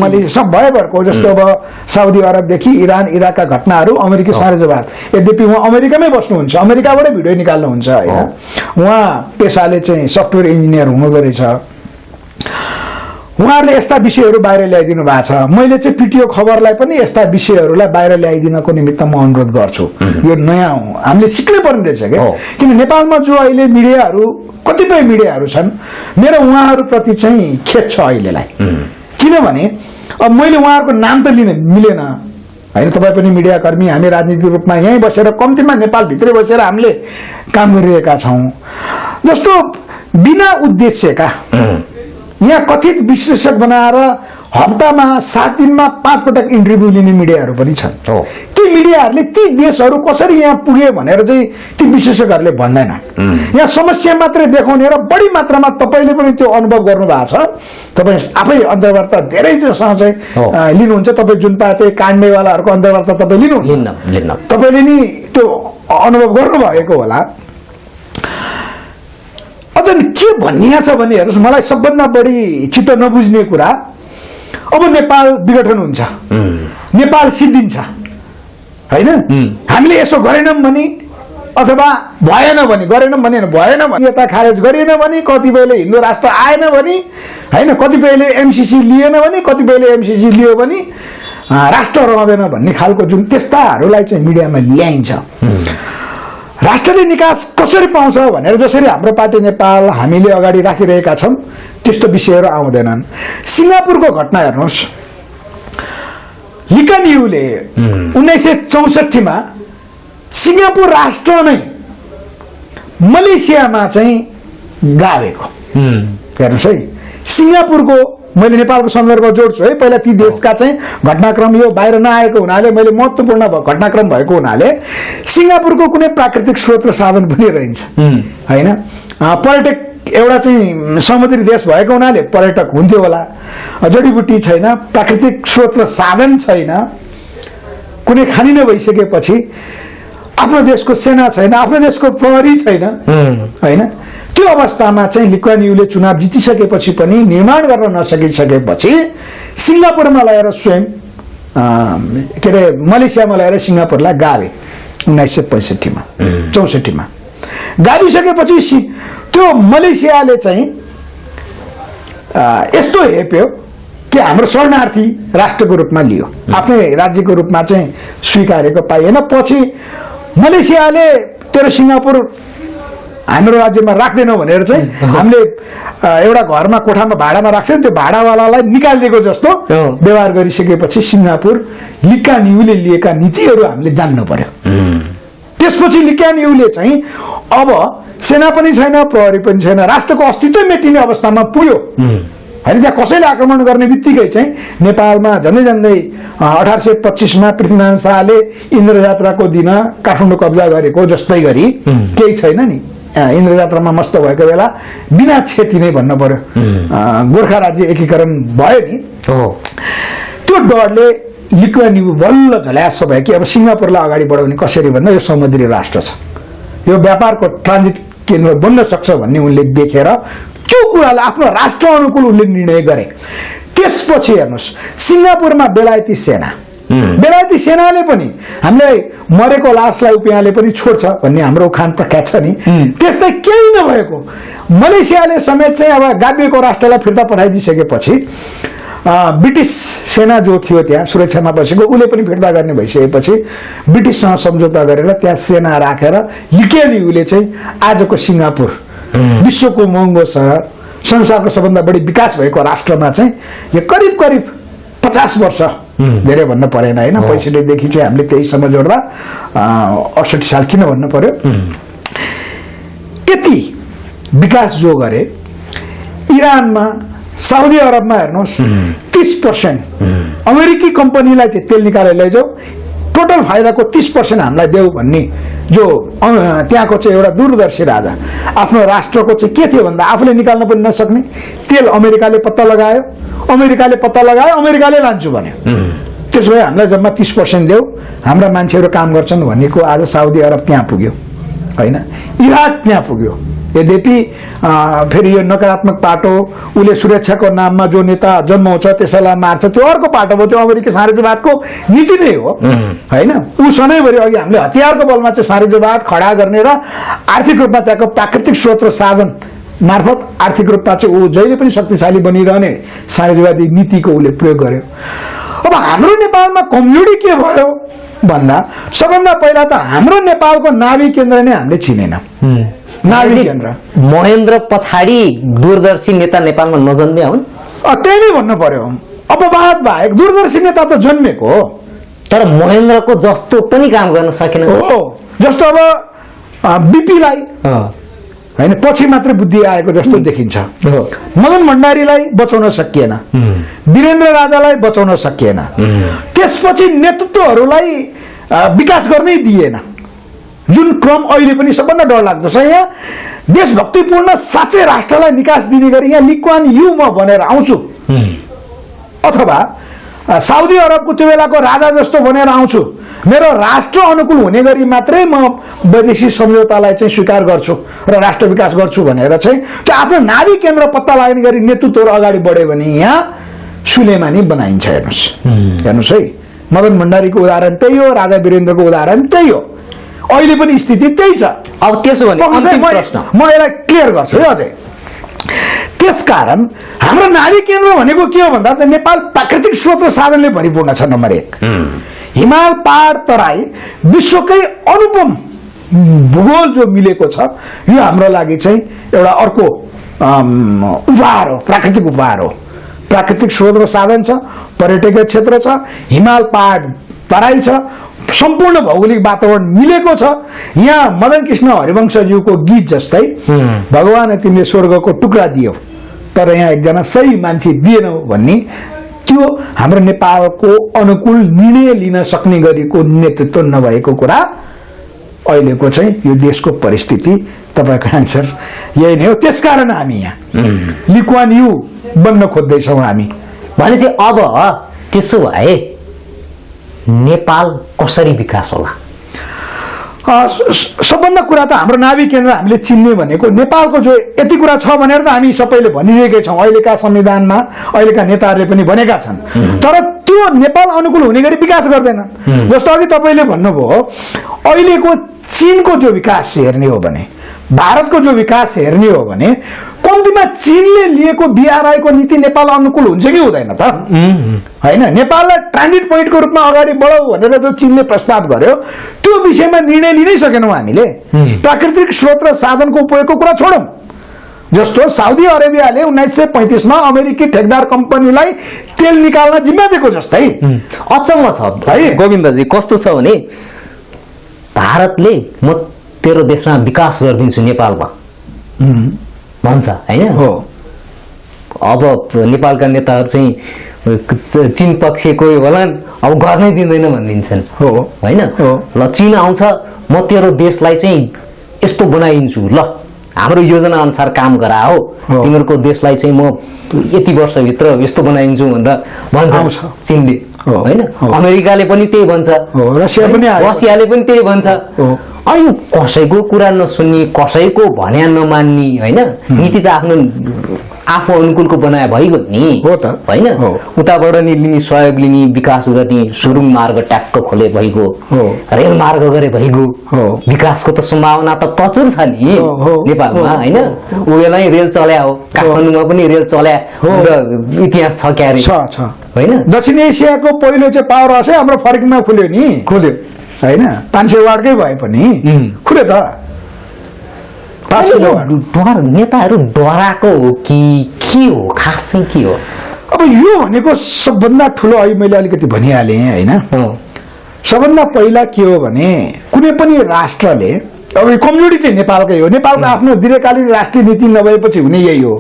मलेसिया भयभरको, जस्तो अब साउदी अरबदेखि इरान इराकका घटनाहरू अमेरिकी सार्वजवाद। यद्यपि उहाँ अमेरिकामै बस्नुहुन्छ, अमेरिकाबाटै भिडियो निकाल्नुहुन्छ होइन। उहाँ पेसाले चाहिँ सफ्टवेयर इन्जिनियर हुनुहुँदो रहेछ। उहाँहरूले यस्ता विषयहरू बाहिर ल्याइदिनु भएको छ। मैले चाहिँ पिटिओ खबरलाई पनि यस्ता विषयहरूलाई बाहिर ल्याइदिनको निमित्त म अनुरोध गर्छु। यो नयाँ हो, हामीले सिक्नै पर्ने रहेछ क्या। किन नेपालमा जो अहिले मिडियाहरू, कतिपय मिडियाहरू छन्, मेरो उहाँहरूप्रति चाहिँ खेद छ अहिलेलाई। किनभने अब मैले उहाँहरूको नाम त लिन मिलेन होइन। तपाईँ पनि मिडियाकर्मी, हामी राजनीतिक रूपमा यहीँ बसेर, कम्तीमा नेपालभित्रै बसेर हामीले काम गरिरहेका छौँ। जस्तो बिना उद्देश्यका यहाँ कथित विश्लेषक बनाएर हप्तामा 7 दिनमा 5 पटक इन्टरभ्यू लिने मिडियाहरू पनि छन्। ती मिडियाहरूले ती देशहरू कसरी यहाँ पुगे भनेर चाहिँ ती विश्लेषकहरूले भन्दैन। यहाँ समस्या मात्रै देखाउने र बढी मात्रामा तपाईँले पनि त्यो अनुभव गर्नु भएको छ। तपाईँ आफै अन्तर्वार्ता धेरै जोसँग चाहिँ लिनुहुन्छ। तपाईँ जुन पाते काण्डेवालाहरूको अन्तर्वार्ता तपाईँ लिनु, तपाईँले नि त्यो अनुभव गर्नुभएको होला। अझ के भनिया छ भने हेर्नुहोस्, मलाई सबभन्दा बढी चित्त नबुझ्ने कुरा, अब नेपाल विघटन हुन्छ, नेपाल सिद्धिन्छ होइन। हामीले यसो गरेनौँ भने अथवा भएन भने, गरेनौँ भने भएन भने, यता खारेज गरिएन भने, कतिपयले हिन्दू राष्ट्र आएन भने होइन, कतिपयले एमसीसी लिएन भने, कतिपयले एमसीसी लियो भने राष्ट्र रहँदैन भन्ने खालको जुन त्यस्ताहरूलाई चाहिँ मिडियामा ल्याइन्छ। राष्ट्रले निकास कसरी पाउँछ भनेर जसरी हाम्रो पार्टी नेपाल हामीले अगाडि राखिरहेका छौँ, त्यस्तो विषयहरू आउँदैनन्। सिङ्गापुरको घटना हेर्नुहोस्, ली कुन युले 1964 मा सिङ्गापुर राष्ट्र नै मलेसियामा चाहिँ गावेको। हेर्नुहोस् है, सिङ्गापुरको, मैले नेपालको सन्दर्भ जोड्छु है, पहिला ती देशका चाहिँ घटनाक्रम यो बाहिर नआएको हुनाले, मैले महत्त्वपूर्ण घटनाक्रम भएको हुनाले सिङ्गापुरको कुनै प्राकृतिक स्रोत र साधन पनि रहन्छ होइन। पर्यटक एउटा चाहिँ समुद्री देश भएको हुनाले पर्यटक हुन्थ्यो होला, जडीबुटी छैन, प्राकृतिक स्रोत र साधन छैन, कुनै खानी नभइसकेपछि आफ्नो देशको सेना छैन, आफ्नो देशको प्रहरी छैन होइन। त्यो अवस्थामा चाहिँ ली कुन युले चुनाव जितिसकेपछि पनि निर्माण गर्न नसकिसकेपछि सिङ्गापुरमा लगेर स्वयं के अरे मलेसियामा लगेर सिङ्गापुरलाई गावे 1965 मा 64 मा। गाविसकेपछि त्यो मलेसियाले चाहिँ यस्तो हेप्यो कि हाम्रो शरणार्थी राष्ट्रको रूपमा लियो, आफ्नै राज्यको रूपमा चाहिँ स्वीकारेको पाइएन। पछि मलेसियाले तेरो सिङ्गापुर हाम्रो राज्यमा राख्दैनौँ भनेर चाहिँ हामीले एउटा घरमा कोठामा भाडामा राख्छ नि, त्यो भाडावालालाई निकालिदिएको जस्तो व्यवहार गरिसकेपछि सिङ्गापुर लिकान्यूले लिएका नीतिहरू हामीले जान्नु पर्यो। त्यसपछि लिकान्यूले चाहिँ अब सेना पनि छैन, प्रहरी पनि छैन, राष्ट्रको अस्तित्व मेटिने अवस्थामा पुग्यो होइन। त्यहाँ कसैले आक्रमण गर्ने बित्तिकै चाहिँ नेपालमा झन्डै झन्डै 1825मा पृथ्वीनारायण शाहले इन्द्र यात्राको दिन काठमाडौँ कब्जा गरेको जस्तै गरी केही छैन नि। इन्द्र यात्रामा मस्त भएको बेला बिना क्षति नै भन्नु पर्यो गोर्खा राज्य एकीकरण भयो नि। त्यो डरले लिकान्यू बल्ल झल्यास भयो कि अब सिङ्गापुरलाई अगाडि बढाउने कसरी भन्दा यो समुद्री राष्ट्र छ, यो व्यापारको ट्रान्जिट केन्द्र बन्न सक्छ भन्ने उनले देखेर त्यो कुरालाई आफ्नो राष्ट्र अनुकूल उनले निर्णय गरे। त्यसपछि हेर्नुहोस् सिङ्गापुरमा बेलायती सेनाले पनि हामीलाई मरेको लासलाई उपियाँले पनि छोड्छ भन्ने हाम्रो उखान प्रख्यात छ नि। त्यस्तै केही नभएको मलेसियाले समेत चाहिँ अब गाभिएको राष्ट्रलाई फिर्ता पठाइदिइसकेपछि ब्रिटिस सेना जो थियो त्यहाँ सुरक्षामा बसेको उसले पनि फिर्ता गर्ने भइसकेपछि ब्रिटिससँग सम्झौता गरेर त्यहाँ सेना राखेर लिकान्यूले चाहिँ आजको सिङ्गापुर विश्वको महँगो सहर, संसारको सबभन्दा बढी विकास भएको राष्ट्रमा चाहिँ यो करिब करिब 50 वर्ष, धेरै भन्न परेन होइन, 65 देखि चाहिँ हामीले 23सम्म जोड्दा 68 साल किन भन्नु पर्यो, यति विकास जो गरे। इरानमा, साउदी अरबमा हेर्नुहोस् 30% अमेरिकी कम्पनीलाई चाहिँ तेल निकालेर लैजाऊ, टोटल फाइदाको 30% हामीलाई देऊ भन्ने जो त्यहाँको चाहिँ एउटा दूरदर्शी राजा आफ्नो राष्ट्रको चाहिँ के थियो भन्दा आफूले निकाल्न पनि नसक्ने तेल अमेरिकाले पत्ता लगायो, अमेरिकाले लान्छु भन्यो। त्यसो भए हामीलाई जम्मा 30% देऊ, हाम्रा मान्छेहरू काम गर्छन् भन्नेको आज साउदी अरब त्यहाँ पुग्यो होइन, इराक त्यहाँ पुग्यो। यद्यपि फेरि यो नकारात्मक पाटो उसले सुरक्षाको नाममा जो नेता जन्माउँछ त्यसैलाई मार्छ, त्यो अर्को पाटो भयो, त्यो अमेरिकी साम्राज्यवादको नीति नै हो होइन। ऊ सधैँभरि अघि हामीले हतियारको बलमा चाहिँ साम्राज्यवाद खडा गर्ने र आर्थिक रूपमा त्यहाँको प्राकृतिक स्रोत र साधन मार्फत आर्थिक रूपमा चाहिँ ऊ जहिले पनि शक्तिशाली बनिरहने साम्राज्यवादी नीतिको उसले प्रयोग गर्यो। अब हाम्रो नेपालमा कमजोरी के भयो भन्दा सबभन्दा पहिला त हाम्रो नेपालको नाभी केन्द्र नै हामीले चिनेन। नाभी केन्द्र महेन्द्र पछाडि दूरदर्शी नेता नेपालमा नजन्मे हुन्, त्यही नै भन्नु पर्यो। अपवाद बाहेक दूरदर्शी नेता त जन्मेको हो, तर महेन्द्रको जस्तो पनि काम गर्न सकेन हो। जस्तो अब बिपीलाई होइन पछि मात्रै बुद्धि आएको जस्तो देखिन्छ, मदन भण्डारीलाई बचाउन सकिएन, वीरेन्द्र राजालाई बचाउन सकिएन, त्यसपछि नेतृत्वहरूलाई विकास गर्नै दिएन, जुन क्रम अहिले पनि सबभन्दा डरलाग्दो छ। यहाँ देशभक्तिपूर्ण साँच्चै राष्ट्रलाई निकास दिने गरी यहाँ लिक्वान्यू म भनेर आउँछु अथवा साउदी अरबको त्यो बेलाको राजा जस्तो भनेर आउँछु, मेरो राष्ट्र अनुकूल हुने गरी मात्रै म वैदेशिक सम्झौतालाई चाहिँ स्वीकार गर्छु र राष्ट्र विकास गर्छु भनेर चाहिँ त्यो आफ्नो नाभी केन्द्र पत्ता लाग्ने गरी नेतृत्वहरू अगाडि बढ्यो भने यहाँ सुलेमानी बनाइन्छ। हेर्नुहोस् है, मदन भण्डारीको उदाहरण त्यही हो, राजा वीरेन्द्रको उदाहरण त्यही हो, अहिले पनि स्थिति त्यही छ। अब त्यसो भने अन्तिम प्रश्न म यसलाई क्लियर गर्छु है अझै। त्यसकारण हाम्रो नाभी केन्द्र भनेको के हो भन्दा त नेपाल प्राकृतिक स्रोत र साधनले भरिपूर्ण छ। नम्बर 1 हिमाल, पहाड, तराई विश्वकै अनुपम भूगोल जो मिलेको छ, यो हाम्रो लागि चाहिँ एउटा अर्को उपहार हो, प्राकृतिक उपहार हो। प्राकृतिक स्रोत र साधन छ, पर्यटकीय क्षेत्र छ, हिमाल, पहाड, तराई छ, सम्पूर्ण भौगोलिक वातावरण मिलेको छ। यहाँ मदन कृष्ण हरिवंशज्यूको गीत जस्तै भगवान तिमीले स्वर्गको टुक्रा दियो तर यहाँ एकजना सही मान्छे दिएनौ भन्ने त्यो हाम्रो नेपालको अनुकूल निर्णय लिन सक्ने गरेको नेतृत्व नभएको कुरा अहिलेको चाहिँ यो देशको परिस्थिति। तपाईको आन्सर यही नै हो। त्यसकारण हामी यहाँ लिक्वान्यू बन्न खोज्दैछौँ हामी। भनेपछि अब त्यसो भए नेपाल कसरी विकास होला? सबभन्दा कुरा त हाम्रो नाभी केन्द्र हामीले चिन्ने भनेको नेपालको जो यति कुरा छ भनेर त हामी सबैले भनिरहेकै छौँ, अहिलेका संविधानमा अहिलेका नेताहरूले पनि भनेका छन्, तर त्यो नेपाल अनुकूल हुने गरी विकास गर्दैनन्। जस्तो अघि तपाईँले भन्नुभयो अहिलेको चीनको जो विकास हेर्ने हो भने, भारतको जो विकास हेर्ने हो भने कम्तीमा चीनले लिएको BRI को नीति नेपाल अनुकूल हुन्छ कि हुँदैन त हैन? नेपाललाई ट्रान्जिट पोइन्टको रूपमा अगाडि बढाऊ भनेर जो चीनले प्रस्ताव गर्यो त्यो विषयमा निर्णय लिनै सकेनौँ हामीले। प्राकृतिक स्रोत र साधनको उपयोगको कुरा छोडौँ। जस्तो साउदी अरेबियाले 1935 मा अमेरिकी ठेकदार कम्पनीलाई तेल निकाल्न जिम्मा दिएको जस्तै अचम्म छ है गोविन्दजी। कस्तो छ भने भारतले म तेरो देशमा विकास गरिदिन्छु नेपालमा भन्छ हैन? हो। अब नेपालका नेताहरू चाहिँ चीन पक्षको होलान्, अब गर्नै दिँदैन भनिदिन्छन् हो हैन? ल चीन आउँछ, म तेरो देशलाई चाहिँ यस्तो बनाइदिन्छु, ल हाम्रो योजना अनुसार काम गरा हो, तिमीहरूको देशलाई चाहिँ म यति वर्षभित्र यस्तो बनाइदिन्छु भनेर भन्छ चीनले हैन? अमेरिकाले पनि त्यही भन्छ, रसियाले पनि त्यही भन्छ। अनि कसैको कुरा नसुन्ने, कसैको भन्या नमान्ने हैन? नीति त आफ्नो आफू अनुकूलको बनाए भइगयो नि हो त हैन? उताबाट नि लिने, सहयोग लिने, विकास गर्ने, सुरुङ मार्ग ट्याक्क खोले भइगयो, रेल मार्ग गरे भइगयो। विकासको त सम्भावना त प्रचुर छ नि नेपालमा हैन? उवेलै रेल चल्या हो, काठमाडौँमा पनि रेल चल्या र इतिहास छ क्यारे हैन? दक्षिण एसियाको पहिलो चाहिँ पावर हाउस हाम्रो फर्किङमा खुल्यो नि, खुल्यो हैन? 500 वार्डकै भए पनि खुल्यो त। नेताहरू डराएको हो कि के हो, खास चाहिँ के हो? अब यो भनेको सबभन्दा ठुलो, अहिले मैले अलिकति भनिहालेँ हैन? सबभन्दा पहिला के हो भने कुनै पनि राष्ट्रले, अब कमजोरी चाहिँ नेपालकै हो, नेपालको आफ्नो दीर्घकालीन राष्ट्रिय नीति नभएपछि हुने यही हो।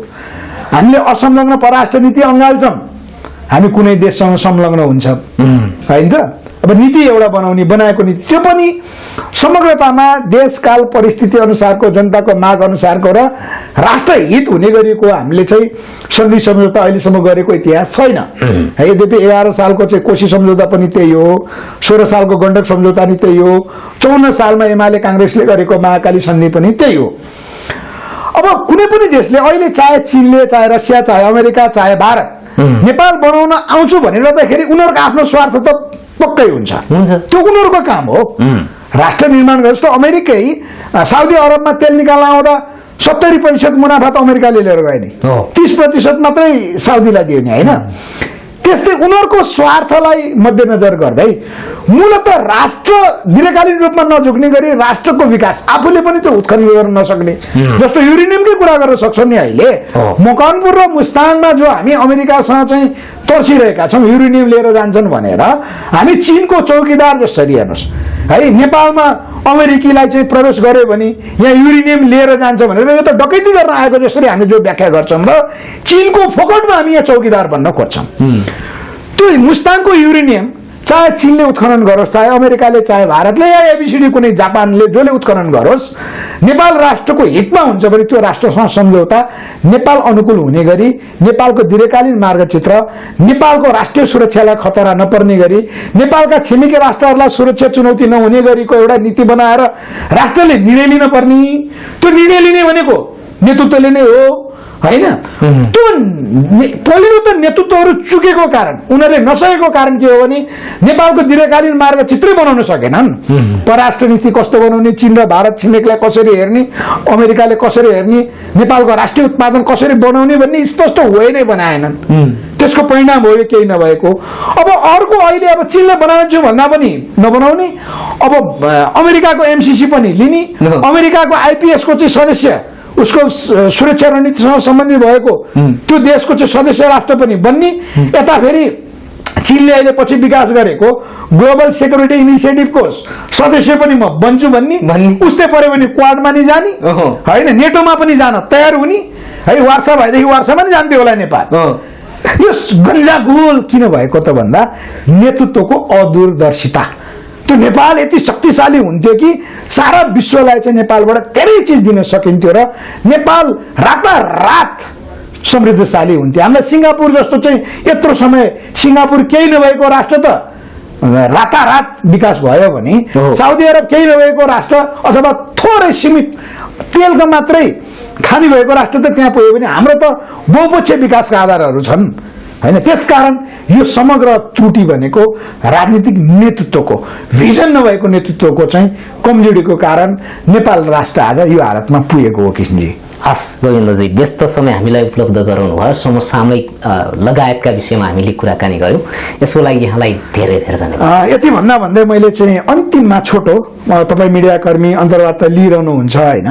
हामीले असंलग्न परराष्ट्र नीति अँगाल्छौँ, हामी कुनै देशसँग संलग्न हुन्छ हैन त? अब नीति एउटा बनाएको नीति त्यो पनि समग्रतामा देशकाल परिस्थिति अनुसारको, जनताको माग अनुसारको र राष्ट्र हित हुने गरेको हामीले चाहिँ सन्धि सम्झौता अहिलेसम्म गरेको इतिहास छैन। यद्यपि 11 सालको चाहिँ कोशी सम्झौता पनि त्यही हो, 16 सालको गण्डक सम्झौता पनि त्यही हो, 54 सालमा एमाले काङ्ग्रेसले गरेको महाकाली सन्धि पनि त्यही हो। अब कुनै पनि देशले अहिले चाहे चीनले, चाहे रसिया, चाहे अमेरिका, चाहे भारत नेपाल बनाउन आउँछु भनिरहँदाखेरि उनीहरूको आफ्नो स्वार्थ त पक्कै हुन्छ, त्यो उनीहरूको काम हो। राष्ट्र निर्माण गरे जस्तो अमेरिकै साउदी अरबमा तेल निकाल्न आउँदा 70% मुनाफा त अमेरिकाले लिएर गयो नि, 30% मात्रै साउदीलाई दियो नि हैन? त्यस्तै उनीहरूको स्वार्थलाई मध्यनजर गर्दै मूलत राष्ट्र दीर्घकालीन रूपमा नझुक्ने गरी राष्ट्रको विकास आफूले पनि त्यो उत्खनन गर्न नसक्ने, जस्तो युरेनियमकै कुरा गर्न सक्छ नि। अहिले मकवानपुर र मुस्ताङमा जो हामी अमेरिकासँग चाहिँ तर्सिरहेका छौँ युरेनियम लिएर जान्छन् भनेर, हामी चीनको चौकीदार जसरी हेर्नुहोस् है, नेपालमा अमेरिकीलाई चाहिँ प्रवेश गर्यो भने यहाँ युरेनियम लिएर जान्छ भनेर यो त डकैती गर्न आएको जसरी हामी जो व्याख्या गर्छौँ र चीनको फोकटमा हामी यहाँ चौकीदार भन्न खोज्छौँ। त्यो मुस्ताङको युरेनियम चाहे चीनले उत्खनन गरोस्, चाहे अमेरिकाले, चाहे भारतले या एबिसिडी कुनै जापानले जसले उत्खनन गरोस्, नेपाल राष्ट्रको हितमा हुन्छ भने त्यो राष्ट्रसँग सम्झौता नेपाल अनुकूल हुने गरी, नेपालको दीर्घकालीन मार्गचित्र, नेपालको राष्ट्रिय सुरक्षालाई खतरा नपर्ने गरी, नेपालका छिमेकी राष्ट्रहरूलाई सुरक्षा चुनौती नहुने गरेको एउटा नीति बनाएर राष्ट्रले निर्णय लिन पर्ने। त्यो निर्णय लिने भनेको नेतृत्वले नै हो हैन? त्यो पहिलो त नेतृत्वहरू चुकेको कारण, उनीहरूले नसकेको कारण के हो भने नेपालको दीर्घकालीन मार्गचित्रै बनाउन सकेनन्। परराष्ट्र नीति कस्तो बनाउने, चीन र भारत छिमेकलाई कसरी हेर्ने, अमेरिकाले कसरी हेर्ने, नेपालको राष्ट्रिय उत्पादन कसरी बनाउने भन्ने स्पष्ट way नै बनाएनन्। त्यसको परिणाम हो यो केही नभएको। अब अर्को अहिले अब चीनले बनाउँछु भन्दा पनि नबनाउने, अब अमेरिकाको MCC पनि लिने, अमेरिकाको IPS को चाहिँ सदस्य उसको सुरक्षा रणनीतिसँग सम्बन्धित भएको त्यो देशको चाहिँ सदस्य राष्ट्र पनि बन्ने, यता फेरि चीनले अहिले पछि विकास गरेको ग्लोबल सेक्युरिटी इनिसिएटिभको सदस्य पनि म बन्छु भन्ने, उस्तै पर्यो भने क्वाडमा नि जाने हैन, नेटोमा पनि जान तयार हुने है, वार्सा भएदेखि वार्सामा नि जान्थ्यो होला नेपाल। यो गन्जागोल किन भएको त भन्दा नेतृत्वको अदूरदर्शिता। त्यो नेपाल यति शक्तिशाली हुन्थ्यो कि सारा विश्वलाई चाहिँ नेपालबाट धेरै चिज दिन सकिन्थ्यो र नेपाल रातारात समृद्धशाली हुन्थ्यो। हामीलाई सिङ्गापुर जस्तो चाहिँ यत्रो समय सिङ्गापुर केही नभएको राष्ट्र त रातारात विकास भयो भने, साउदी अरब केही नभएको राष्ट्र अथवा थोरै सीमित तेलको मात्रै खानी भएको राष्ट्र त त्यहाँ पुग्यो भने हाम्रो त बहुपक्षीय विकासका आधारहरू छन् हैन? त्यसकारण यो समग्र त्रुटि भनेको राजनीतिक नेतृत्वको, भिजन नभएको नेतृत्वको चाहिँ कमजोरीको कारण नेपाल राष्ट्र आज यो हालतमा पुगेको हो। किशनजी हस् गोविन्दजी, व्यस्त समय हामीलाई उपलब्ध गराउनु भयो, समसामयिक लगायतका विषयमा हामीले कुराकानी गऱ्यौँ, यसको लागि यहाँलाई धेरै धेरै धन्यवाद। यति भन्दा भन्दै मैले चाहिँ अन्तिममा छोटो, तपाईँ मिडियाकर्मी अन्तर्वार्ता लिइरहनुहुन्छ होइन,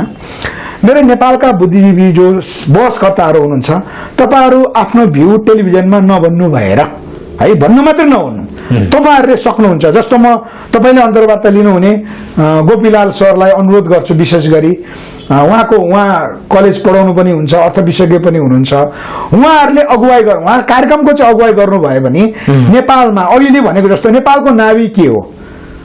मेरो नेपालका बुद्धिजीवी जो बहसकर्ताहरू हुनुहुन्छ, तपाईँहरू आफ्नो भ्यू टेलिभिजनमा नभन्नु भएर है, भन्नु मात्रै नहुनु, तपाईँहरूले सक्नुहुन्छ। जस्तो म तपाईँले अन्तर्वार्ता लिनुहुने गोपीलाल सरलाई अनुरोध गर्छु, विशेष गरी उहाँ कलेज पढाउनु पनि हुन्छ, अर्थ विशेषज्ञ पनि हुनुहुन्छ, उहाँहरूले अगुवाई गर्नु, उहाँ कार्यक्रमको चाहिँ अगुवाई गर्नुभयो भने नेपालमा अघिले भनेको जस्तो नेपालको नाभी के हो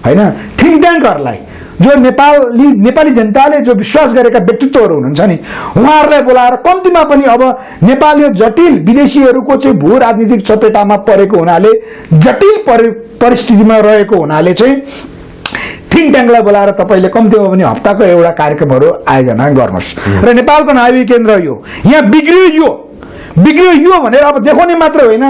होइन, थिङ्क ट्याङ्कहरूलाई जो नेपाली जनताले जो विश्वास गरेका व्यक्तित्वहरू हुनुहुन्छ नि, उहाँहरूलाई बोलाएर कम्तीमा पनि अब नेपाल यो जटिल विदेशीहरूको चाहिँ भू राजनीतिक चपेटामा परेको हुनाले, जटिल परिस्थितिमा रहेको हुनाले चाहिँ थिङ्क ट्याङ्कलाई बोलाएर तपाईँले कम्तीमा पनि हप्ताको एउटा कार्यक्रमहरू आयोजना गर्नुहोस्। र नेपालको नाभी केन्द्र यो यहाँ बिग्रियो यो भनेर अब देखाउने मात्र होइन,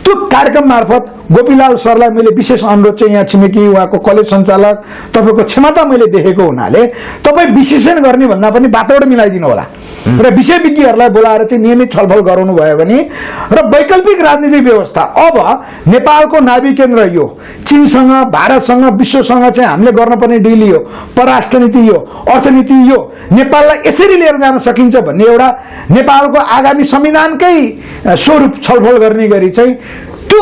त्यो कार्यक्रम मार्फत गोपीलाल सरलाई मैले विशेष अनुरोध चाहिँ यहाँ छिमेकी उहाँको कलेज सञ्चालक तपाईँको क्षमता मैले देखेको हुनाले तपाईँ विश्लेषण गर्ने भन्दा पनि वातावरण मिलाइदिनु होला र विषयविज्ञहरूलाई बोलाएर चाहिँ नियमित छलफल गराउनु भयो भने र वैकल्पिक राजनीतिक व्यवस्था अब नेपालको नाभी केन्द्र यो चीनसँग, भारतसँग, विश्वसँग चाहिँ हामीले गर्नुपर्ने डिल यो, परराष्ट्र नीति यो, अर्थनीति यो, नेपाललाई यसरी लिएर जान सकिन्छ भन्ने एउटा नेपालको आगामी संविधानकै स्वरूप छलफल गर्ने गरी चाहिँ त्यो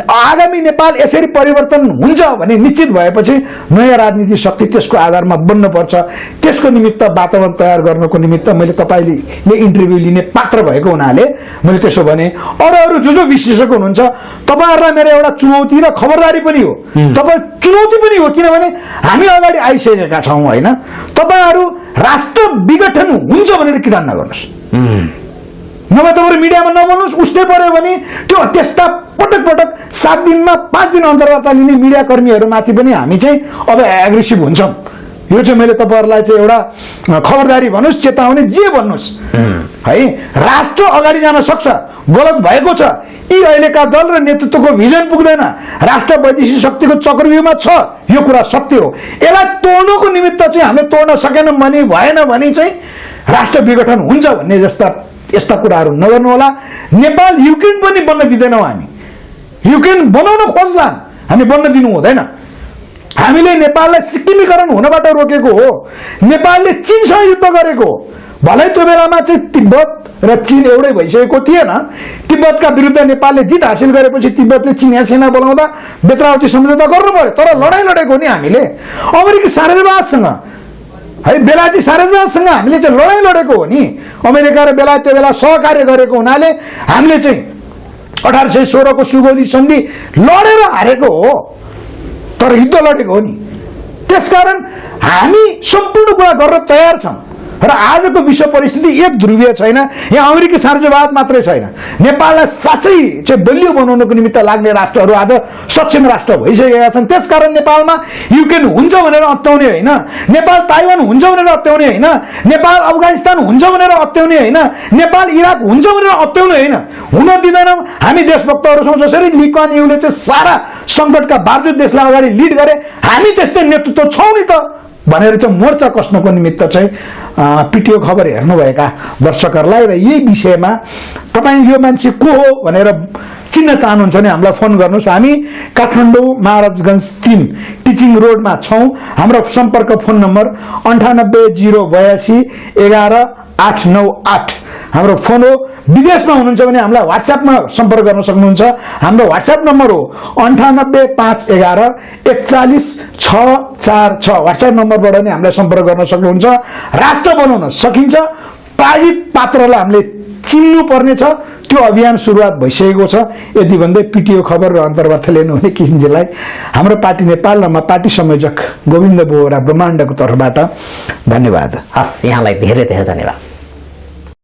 आगामी नेपाल यसरी परिवर्तन हुन्छ भने निश्चित भएपछि नयाँ राजनीतिक शक्ति त्यसको आधारमा बन्नुपर्छ। त्यसको निमित्त वातावरण तयार गर्नको निमित्त मैले तपाईँले इन्टरभ्यू लिने पात्र भएको हुनाले मैले त्यसो भने। अरू जो विश्लेषक हुनुहुन्छ तपाईँहरूलाई मेरो एउटा चुनौती र खबरदारी पनि हो, तपाईँ चुनौती पनि हो, किनभने हामी अगाडि आइसकेका छौँ होइन। तपाईँहरू राष्ट्र विघटन हुन्छ भनेर किरान नगर्नुहोस्, नभए तपाईँहरू मिडियामा नबोल्नुहोस्। उस्तै पर्यो भने त्यो त्यस्ता पटक 7 दिनमा 5 दिन अन्तर्वार्ता लिने मिडिया कर्मीहरूमाथि पनि हामी चाहिँ अब एग्रेसिभ हुन्छौँ। यो चाहिँ मैले तपाईँहरूलाई चाहिँ एउटा खबरदारी भन्नुहोस्, चेतावनी जे भन्नुहोस् है। राष्ट्र अगाडि जान सक्छ, गलत भएको छ, यी अहिलेका दल र नेतृत्वको भिजन पुग्दैन, राष्ट्र वैदेशिक शक्तिको चक्रव्यूहमा छ, यो कुरा सत्य हो। यसलाई तोड्नको निमित्त चाहिँ हामीले तोड्न सकेनौँ भने, भएन भने चाहिँ राष्ट्र विघटन हुन्छ भन्ने यस्ता कुराहरू नगर्नु होला। नेपाल युक्रेन पनि बन्न दिँदैनौँ हामी, युक्रेन बनाउन खोज्ला, हामी बन्न दिनु हुँदैन। हामीले नेपाललाई सिक्किमीकरण हुनबाट रोकेको हो, नेपालले चीनसँग युद्ध गरेको हो। भलै त्यो बेलामा चाहिँ तिब्बत र चीन एउटै भइसकेको थिएन, तिब्बतका विरुद्ध नेपालले जित हासिल गरेपछि तिब्बतले चिनिया सेना बोलाउँदा बेत्रावती सम्झौता गर्नु पर्यो, तर लडाइँ लडेको नि हामीले अमेरिकी साम्राज्यवादसँग है, बेलायती साम्राज्यवादसँग हामीले चाहिँ लडाइँ लडेको हो नि। अमेरिका र बेलायत त्यो बेला सहकार्य गरेको हुनाले हामीले चाहिँ 1816 को सुगौली सन्धि लडेर हारेको हो, तर युद्ध लडेको हो नि। त्यसकारण हामी सम्पूर्ण कुरा गर्न तयार छौँ र आजको विश्व परिस्थिति एक ध्रुवीय छैन। यहाँ अमेरिकी साम्राज्यवाद मात्रै छैन, नेपाललाई साँच्चै चाहिँ बलियो बनाउनको निमित्त लाग्ने राष्ट्रहरू आज सक्षम राष्ट्र भइसकेका छन्। त्यसकारण नेपालमा युक्रेन हुन्छ भनेर अत्याउने होइन, नेपाल ताइवान हुन्छ भनेर अत्याउने होइन, नेपाल अफगानिस्तान हुन्छ भनेर अत्याउने होइन, नेपाल इराक हुन्छ भनेर अत्याउने होइन, हुन दिँदैनौँ। हामी देशभक्तहरू छौँ, जसरी ली कुआन यूले चाहिँ सारा सङ्कटका बावजुद देशलाई अगाडि लिड गरे, हामी त्यस्तै नेतृत्व छौँ नि त भनेर चाहिँ मोर्चा कस्नको निमित्त चाहिँ पिटिओ खबर हेर्नुभएका दर्शकहरूलाई र यही विषयमा तपाईँ यो मान्छे को हो भनेर चिन्न चाहनुहुन्छ भने हामीलाई फोन गर्नुहोस्। हामी काठमाडौँ महाराजगञ्ज 3 टिचिङ रोडमा छौँ। हाम्रो सम्पर्क फोन नम्बर 98 082 11 898 हाम्रो फोन हो। विदेशमा हुनुहुन्छ भने हामीलाई व्हाट्सएपमा सम्पर्क गर्न सक्नुहुन्छ। हाम्रो व्हाट्सएप नम्बर हो 98 511 41 646। व्हाट्सएप नम्बरबाट पनि हामीलाई सम्पर्क गर्न सक्नुहुन्छ। राष्ट्र बनाउन सकिन्छ, पराजित पात्रलाई हामीले चिन्नु पर्नेछ, त्यो अभियान सुरुवात भइसकेको छ। यति भन्दै पिटिओ खबर र अन्तर्वार्ता लिनुहुने किसिमजीलाई हाम्रो पार्टी नेपाल र पार्टी संयोजक गोविन्द बोहरा ब्रह्माण्डको तर्फबाट धन्यवाद। हस्, यहाँलाई धेरै धेरै धन्यवाद।